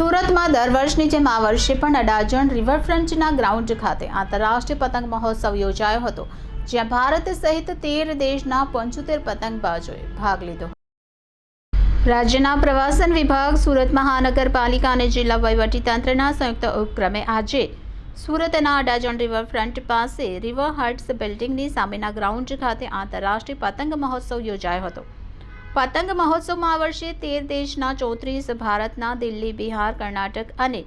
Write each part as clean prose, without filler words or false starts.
સુરતમાં દર વર્ષની જેમ આ વર્ષે પણ અડાજણ રિવરફ્રન્ટના ગ્રાઉન્ડ ખાતે આંતરરાષ્ટ્રીય પતંગ મહોત્સવ યોજાયો હતો, જ્યાં ભારત સહિત 13 દેશના 75 પતંગબાજોએ ભાગ લીધો. રાજ્યના પ્રવાસન વિભાગ, સુરત મહાનગરપાલિકા અને જિલ્લા વહીવટીતંત્રના સંયુક્ત ઉપક્રમે આજે સુરતના અડાજણ રિવરફ્રન્ટ પાસે રિવર હટ્સ બિલ્ડિંગની સામેના ગ્રાઉન્ડ ખાતે આંતરરાષ્ટ્રીય પતંગ મહોત્સવ યોજાયો હતો. પતંગ મહોત્સવમાં આ વર્ષે 13 દેશના 34, ભારતના દિલ્હી, બિહાર, કર્ણાટક અને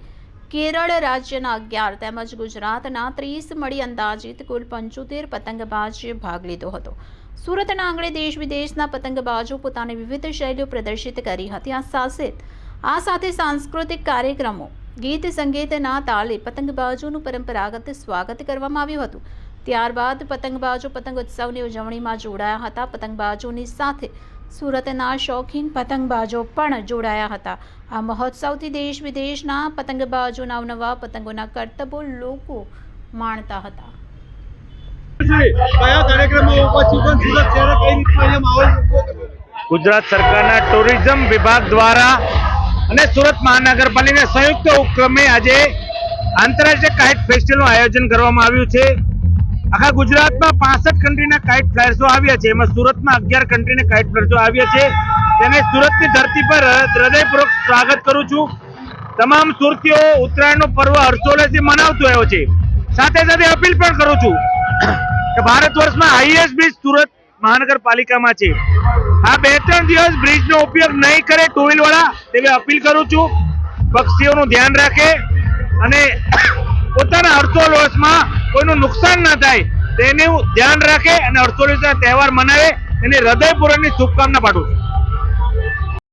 કેરળ રાજ્યના 11 તેમજ ગુજરાતના 30 મળી અંદાજિત કુલ 75 પતંગબાજોએ ભાગ લીધો હતો. સુરતના આંગણે દેશ વિદેશના પતંગબાજો પોતાની વિવિધ શૈલીઓ પ્રદર્શિત કરી હતી. આ સાથે સાંસ્કૃતિક કાર્યક્રમો, ગીત સંગીતના તાલે પતંગબાજોનું પરંપરાગત સ્વાગત કરવામાં આવ્યું હતું. ત્યારબાદ પતંગબાજો પતંગ ઉત્સવની ઉજવણીમાં જોડાયા હતા. પતંગબાજોની સાથે સુરતના શોખીન પતંગબાજો પણ જોડાયા હતા. આ મહોત્સવથી દેશ વિદેશના પતંગબાજોના નવા પતંગોના કરતબો લોકો માણતા હતા. ગુજરાત સરકારના ટુરિઝમ વિભાગ દ્વારા અને સુરત મહાનગરપાલિકાના સંયુક્ત ઉપક્રમે આજે આંતરરાષ્ટ્રીય કાઇટ ફેસ્ટિવલનું આયોજન કરવામાં આવ્યું છે. આખા ગુજરાતમાં 65 કન્ટ્રીના કાઇટ ફ્લાયર્સો આવ્યા છે. એમાં સુરતમાં 11 કન્ટ્રીના કાઇટ ફ્લાયર્સો આવ્યા છે. તેને સુરતની ધરતી પર હૃદયપૂર્વક સ્વાગત કરું છું. તમામ સુરતીઓ ઉત્તરાયણનો પર્વ હર્ષોલ્લાસથી મનાવતો આવ્યો છે. સાથે સાથે અપીલ પણ કરું છું કે ભારત વર્ષમાં હાઈએસ્ટ બ્રિજ સુરત મહાનગરપાલિકામાં છે. આ 2-3 દિવસ બ્રિજનો ઉપયોગ નહીં કરે ટુ વ્હીલ વાળા, તેવી અપીલ કરું છું. પક્ષીઓનું ધ્યાન રાખે અને પોતાના હર્ષોલ્લાસમાં કોઈનું નુકસાન ના થાય તેનું ધ્યાન રાખે અને હર્ષોલ્લાસના તહેવાર મનાવે. એની હૃદયપૂર્વકની શુભકામના પાઠવું છું.